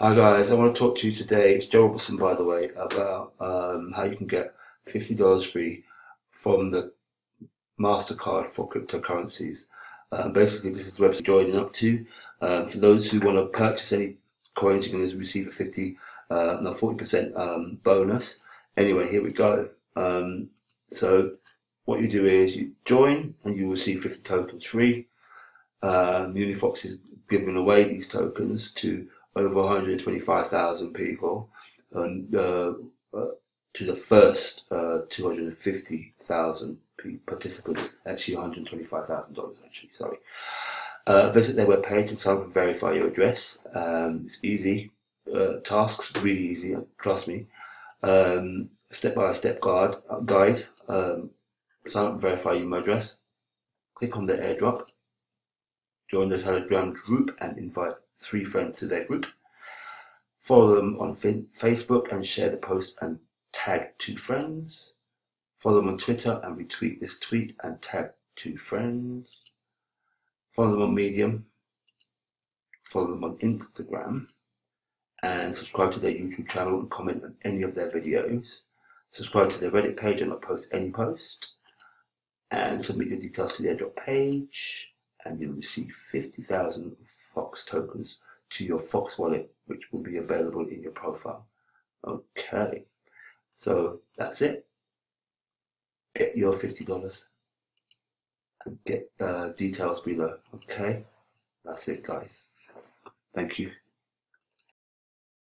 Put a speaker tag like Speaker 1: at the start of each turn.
Speaker 1: Hi guys, I want to talk to you today. It's Joe Robertson, by the way, about how you can get $50 free from the MasterCard for cryptocurrencies. Basically, this is the website you're joining up to. For those who want to purchase any coins, you're going to receive a 40% bonus. Anyway, here we go. So what you do is you join and you receive 50 tokens free. UniFox is giving away these tokens to over 125,000 people, and to the first 250,000 participants, actually $125,000 actually, sorry. Visit their webpage and sign up and verify your address. It's easy, tasks really easy, trust me. Step-by-step guide, sign up and verify your email address, click on the airdrop, join the Telegram group and invite 3 friends to their group. Follow them on Facebook and share the post and tag 2 friends. Follow them on Twitter and retweet this tweet and tag 2 friends. Follow them on Medium. Follow them on Instagram. And subscribe to their YouTube channel and comment on any of their videos. Subscribe to their Reddit page and not post any post. And submit your details to the airdrop page. And you'll receive 50,000 Fox tokens to your Fox wallet, which will be available in your profile. Okay, so that's it. Get your $50 and get details below. Okay, that's it, guys. Thank you.